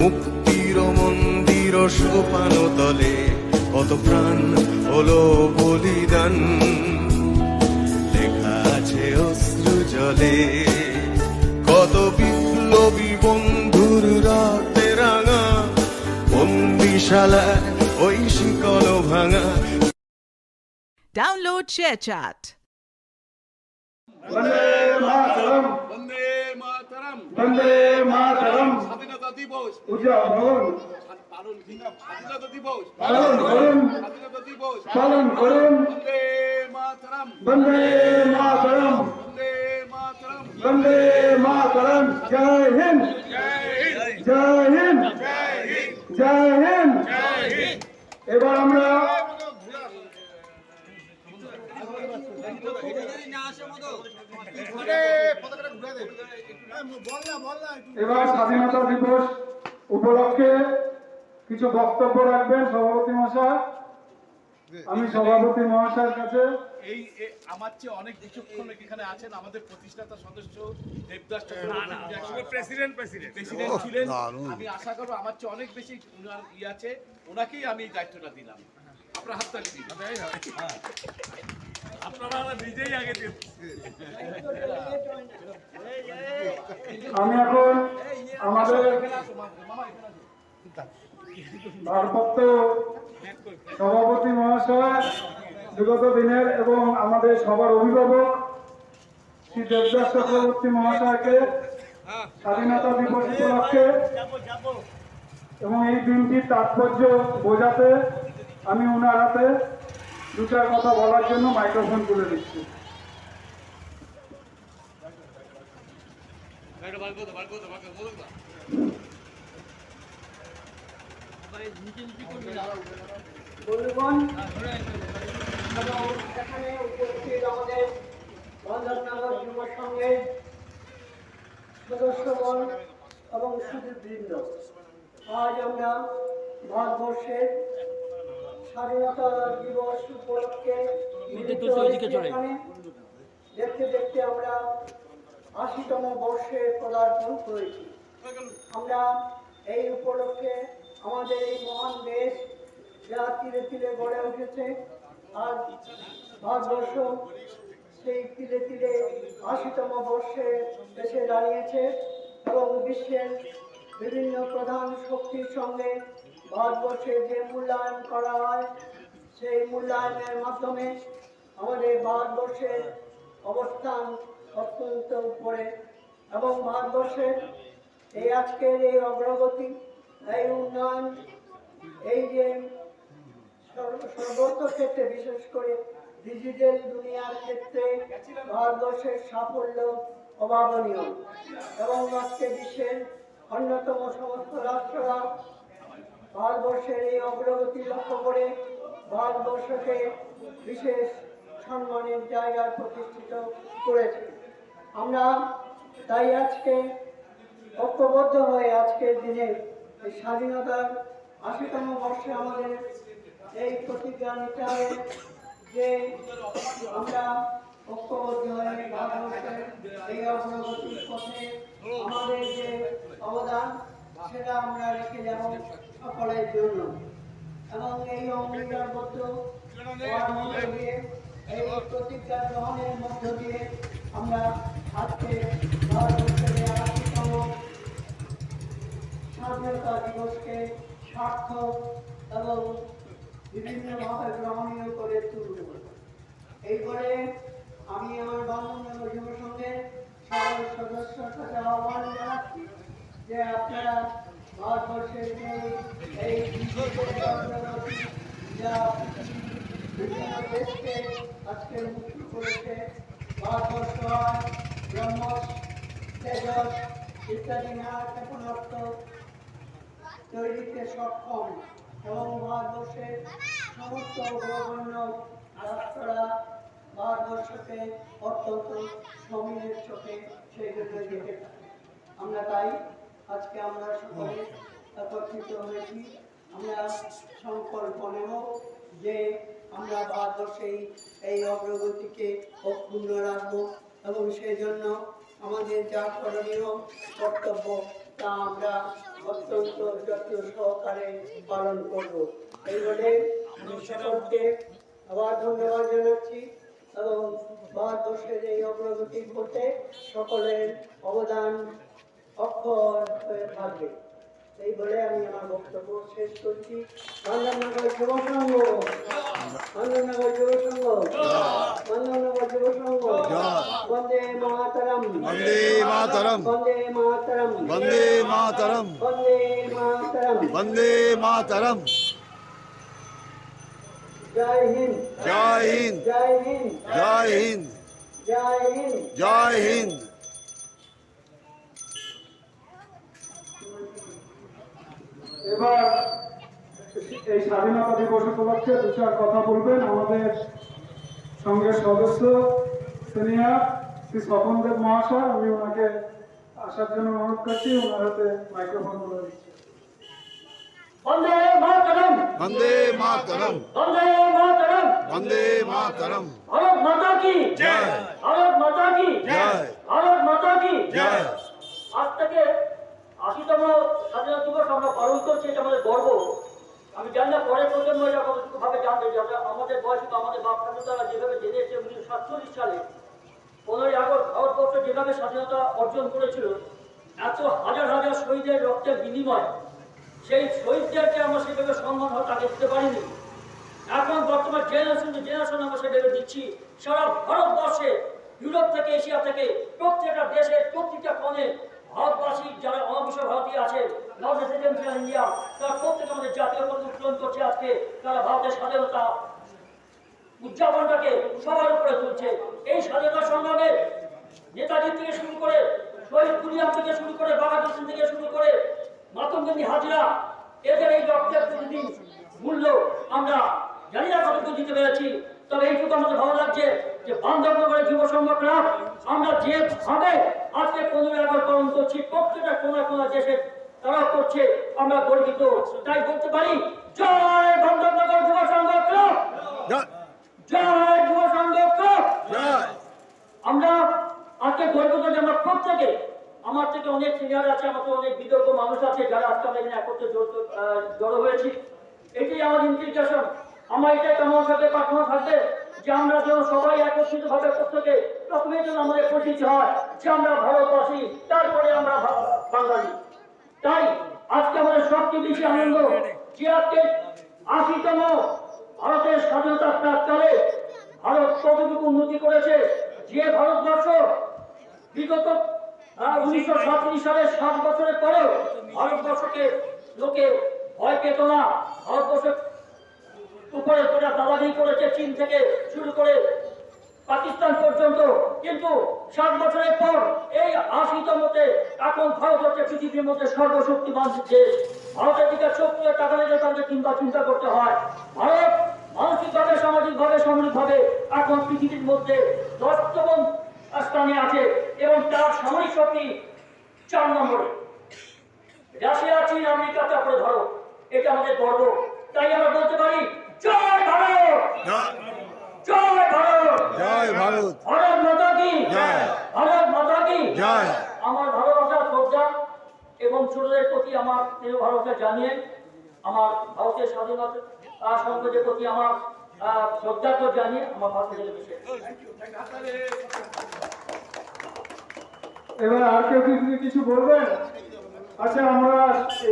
মুক্তির মন্দির সোপান তলে কত প্রাণ হলো বলিদান, লেখা আছে অশ্রু জলে কত বিপ্লবী বন্ধুর রাতে রাঙা, বন্দিশালায় ওই শিকল ভাঙা। Download ShareChat. বন্দে মাতরম, বন্দে মাতরম, বন্দে মাতরম। স্বাধীনতা দিবস উদযাপন পালন, স্বাধীনতা দিবস পালন করুন, স্বাধীনতা দিবস পালন করুন। বন্দে মাতরম, বন্দে মাতরম, বন্দে মাতরম, বন্দে মাতরম। জয় হিন্দ, জয় হিন্দ, জয় হিন্দ, জয় হিন্দ, জয় হিন্দ। জয় হিন্দ। এবার আমরা স্বাধীনতা দিবস উপলক্ষে কিছু বক্তব্য রাখবেন সভাপতি মহাশয়। আমি সভাপতি মহাশয়ের কাছে আমার চেয়ে অনেক বিচক্ষণ এখানে আছেন আমাদের প্রতিষ্ঠাতা সদস্য দেবদাস চক্রবর্তী, প্রেসিডেন্ট ছিলেন। আমি আশা করবো আমার চেয়ে অনেক বেশি উনার আছে, ওনাকেই আমি এই দায়িত্বটা দিলাম। আপনার হাততালি দিন, আপনারা নিজেই আগে দিন। আমি এখন আমাদের ভারপ্রাপ্ত সভাপতি মহাশয় বিগত দিনের এবং আমাদের সবার অভিভাবক শ্রী দেবদাস চক্রবর্তী মহাশয়কে স্বাধীনতা দিবস উপলক্ষে এবং এই দিনটির তাৎপর্য বোঝাতে আমি ওনার হাতে দুটা কথা বলার জন্য মাইক্রোফোন তুলে দিচ্ছি। বন্ধুগণ এবং এখানে উপস্থিত আমাদের বন্ধননগর যুব সংঘের সদস্যগণ এবং সুধীবৃন্দ, আজ আমরা ভারতবর্ষের স্বাধীনতা দিবস উপলক্ষে দেখতে দেখতে আমরা ৮০তম বর্ষে পদার্পণ করেছি। আমরা এই উপলক্ষে আমাদের এই মহান দেশ যা ধীরে ধীরে গড়ে উঠেছে, আর ভারতবর্ষ সেই ধীরে ধীরে ৮০তম বর্ষে এসে দাঁড়িয়েছে এবং বিশ্বের বিভিন্ন প্রধান শক্তির সঙ্গে ভারতবর্ষে যে মূল্যায়ন করা হয় সেই মূল্যায়নের মাধ্যমে আমাদের ভারতবর্ষের অবস্থান অত্যন্ত উপরে এবং ভারতবর্ষের এই আজকের এই অগ্রগতি, এই উন্নয়ন, এই যে সর্বত্র ক্ষেত্রে বিশেষ করে ডিজিটাল দুনিয়ার ক্ষেত্রে ভারতবর্ষের সাফল্য অভাবনীয় এবং আজকে বিশ্বের অন্যতম সমস্ত রাষ্ট্ররা ভারতবর্ষের এই অগ্রগতি লক্ষ্য করে ভারতবর্ষকে বিশেষ সম্মানের জায়গায় প্রতিষ্ঠিত করেছে। আমরা তাই আজকে ঐক্যবদ্ধ হয়ে আজকের দিনে এই স্বাধীনতার ৮০তম বর্ষে আমাদের এই প্রতিজ্ঞা নিতে হবে যে আমরা ঐক্যবদ্ধ হয়ে ভারতবর্ষের এই অগ্রগতির পথে আমাদের যে অবদান সেটা আমরা রেখে যাব সকলের জন্য এবং এই অঙ্গীকারবদ্ধ হওয়ার মধ্য দিয়ে এই প্রতিজ্ঞা গ্রহণের মধ্য দিয়ে আমরা আজকে ভারতবর্ষের ৮০তম স্বাধীনতা দিবসকে সার্থক এবং বিভিন্নভাবে গ্রহণীয় করে তুলব। এই করে আমি আমার বন্ধননগর যুব সংঘের সকল সদস্যর কাছে আহ্বান জানাচ্ছি যে আপনারা ভারতবর্ষের এই যা বিভিন্ন দেশকে আজকে মুক্তি করেছে, ভারতবর্ষ ব্রহ্মস, তেজস ইত্যাদি নানা ক্ষেপণাস্ত্র তৈরিতে সক্ষম এবং ভারতবর্ষের সমস্ত অগ্রগণ্য রাষ্ট্ররা ভারতবর্ষকে অত্যন্ত সমীহের চোখে সেই জন্য দেখে থাকে। আমরা তাই আজকে আমরা সকলে একত্রিত হয়েছি। আমরা সংকল্প নেব যে আমরা ভারতবর্ষেই এই অগ্রগতিকে অক্ষুণ্ণ রাখবো এবং সেই জন্য আমাদের যা করণীয় কর্তব্য তা আমরা অত্যন্ত যত্ন সহকারে পালন করব। এই বলে আমি সকলকে আবার ধন্যবাদ জানাচ্ছি এবং ভারতবর্ষের এই অগ্রগতি করতে সকলের অবদান অক্ষর হয়ে থাকবে। এই বলে আমি আমার বক্তব্য শেষ করছি। বান্দরনগর যুব সংঘ, বান্দরনগর যুব সংঘ, বান্দরনগর যুব সংঘ, বন্দে মাতরম, বন্দে মাতরম, বন্দে মাতরম, বন্দে মাতরম, বন্দে মাতরম, বন্দে মাতরম। জয় হিন্দ, জয় হিন্দ, জয় হিন্দ, জয় হিন্দ, জয় হিন্দ। জয় হিন্দ। এবার এই স্বাধীনতা দিবস উপলক্ষে দু চার কথা বলবেন আমাদের সঙ্গের সদস্য সিনিয়র শ্রী স্বপন দেব মহাশয়। আমি ওনাকে আসার জন্য অনুরোধ করছি, ওনার হাতে মাইক্রোফোন তুলে দিচ্ছি। বন্দে মাতরম, বন্দে মাতরম, বন্দে মাতরম, বন্দে মাতরম। ভারত মাতা কি জয়, ভারত মাতা কি জয়, ভারত মাতা কি জয়। আজ থেকে 80তম স্বাধীনতা দিবস আমরা পালন করছি, এটা আমাদের গর্ব। আমি জানি না পরের প্রজন্ম এটা কতটুকু ভাবে জানবে যে আমাদের বয়সে তো আমাদের বাপ ঠাকুরদারা যেভাবে জেনে এসে 1947 সালে 15ই আগস্ট ভারতবর্ষ যেভাবে স্বাধীনতা অর্জন করেছিল, এত হাজার হাজার শহীদের রক্তের বিনিময়, সেই শহীদদেরকে আমরা সেভাবে সম্মান হয়তো আগে দিতে পারিনি। এখন বর্তমান জেনারেশন আমরা সেভাবে দিচ্ছি। সারা ভারতবর্ষে, ইউরোপ থেকে, এশিয়া থেকে, প্রত্যেকটা দেশে, প্রত্যেকটা কোণে ভারতবাসী যারা অনাবিশ্ব ভারতীয় আছে, নন রেসিডেন্সিয়াল ইন্ডিয়া, তারা প্রত্যেকে আমাদের জাতীয় পতাকা উত্তোলন করছে। আজকে তারা ভারতের স্বাধীনতা উদযাপনটাকে সবার উপরে তুলছে। এই স্বাধীনতা সংগ্রামে নেতাজি থেকে শুরু করে, শহীদ কুলিয়াম থেকে শুরু করে, বাঘাতুর সিং থেকে শুরু করে, মাতঙ্গ গান্ধী, হাজরা, এদের এই রক্তের প্রতিদিন মূল্য আমরা জানি না কতটুকু দিতে পেরেছি। তবে এইটুকু আমাদের ভালো লাগছে যে বান্দরনগরের যুব সংঘ ক্লাব আমরা যেভাবে আজকে 15ই আগস্ট পালন করছি, প্রত্যেকটা কোনা কোনা দেশে তারা করছে, আমরা গর্বিত। তাই বলতে পারি, জয় বান্দরনগর যুব সংঘ ক্লাব, জয় যুব সংঘ ক্লাব। আমরা আজকে গর্বিত যে আমরা প্রত্যেকে, আমার থেকে অনেক সিনিয়র আছে, আমাকে অনেক বিদগ্ধ মানুষ আছে যারা আজকে আমরা এখানে একত্রে জড়ো হয়েছি। এটাই আমার ইনভিটেশন। আমার এটাই তোমার সাথে প্রার্থনা থাকবে যে আমরা যেন সবাই একত্রিত ভাবে প্রত্যেকে প্রথমে যেন আমাদের পরিচিতি হয় যে আমরা ভারতবাসী, তারপরে আমরা বাঙালি। তাই আজকে আমাদের সবচেয়ে বেশি আনন্দ যে আজকে 80তম ভারতের স্বাধীনতা প্রাক্কালে ভারত কতটুকু উন্নতি করেছে। যে ভারতবর্ষ বিগত 1947 সালের 7 বছরের পরেও ভারতবর্ষকে লোকে ভয় পেত না। ভারতবর্ষের উপরে গোটা দাদাগিরি করেছে, চীন থেকে শুরু করে পাকিস্তান পর্যন্ত। কিন্তু 7 বছরের পর এই 80তমতে এখন ভারত হচ্ছে পৃথিবীর মধ্যে সর্বশক্তিমান দেশ। ভারতের দিকে চোখ তুলে তাকালে যে তাদের চিন্তা করতে হয়। ভারত মানসিকভাবে, সামাজিকভাবে, সামরিকভাবে এখন পৃথিবীর মধ্যে 10তম স্থানে আছে এবং তার সামরিক শক্তি 4 নম্বরে। রাশিয়া, চীন, আমেরিকা, তারপরে ভারত। এটা আমাদের গর্ব। তাই আমরা বলতে পারি, জয় ভারত, জয় ভারত, জয় ভারত, ভারত মাতা কি জয়, ভারত মাতা কি জয়। আমার ভালোবাসা, শ্রদ্ধা এবং ছোটদের প্রতি আমার প্রিয় ভালোবাসা জানিয়ে আমার ভারতের স্বাধীনতা সংগ্রামের প্রতি আমার শ্রদ্ধা তো জানিয়ে আমার ভারতের বিষয়ে। এবার আর কেউ কিছু বলবেন? আচ্ছা, আমরা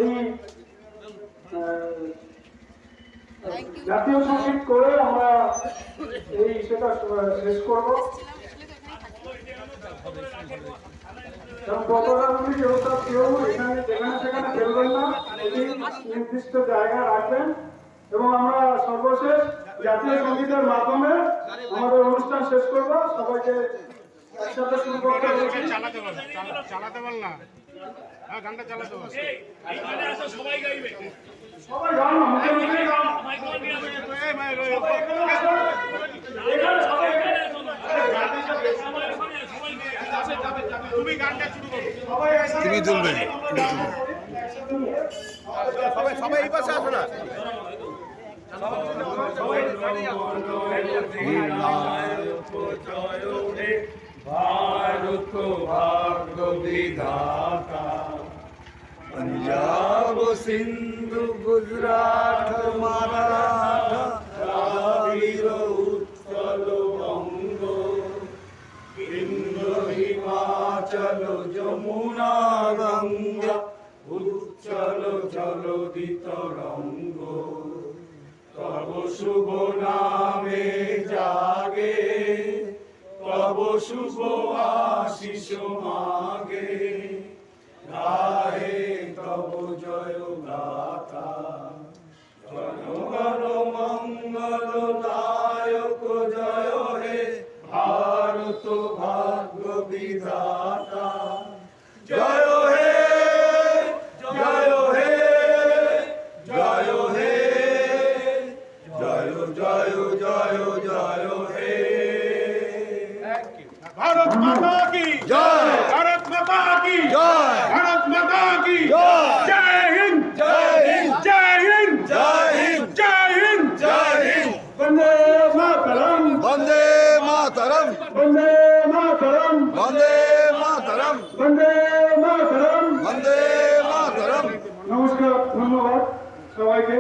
এই জাতীয় সঙ্গীত করে আমরা এই সেটা শেষ করবো। পতাকাগুলি কেউ এখানে যেখানে সেখানে ফেলবেন না, এটি নির্দিষ্ট জায়গায় রাখবেন এবং আমরা সর্বশেষ জাতীয় সঙ্গীতের মাধ্যমে আমাদের অনুষ্ঠান শেষ করবো। সবাইকে একসাথে শুরু করতে বলছি। চালাতে পারল না, হ্যাঁ গানটা চালাতে পারল। সবাই গান না, মুখে মুখে গান। তুমি গানটা শুরু করো। তুমি তুলবে, সবাই এই পাশে আসো না। ভারত ভাগ্য বিধাতা पंजाब सिंध गुजरात मराठा द्राविड़ उत्कल बंग विंध्य हिमाचल जमुना गंगा उच्चल जलधि तरंग तब शुभ नामे जागे तब शुभ आशीष मागे गाहे तब जय गाथा जनगण मंगल नायक जय हे भारत भाग्य विधाता जय हे जय हे जय हे जय जय जय जय हे भारत माता की जय भारत माता की जय भारत माता की जय जय हिंद जय हिंद जय हिंद जय हिंद जय हिंद जय हिंद वंदे मातरम वंदे मातरम वंदे मातरम वंदे मातरम वंदे मातरम वंदे मातरम নমস্কার ধন্যবাদ সবাইকে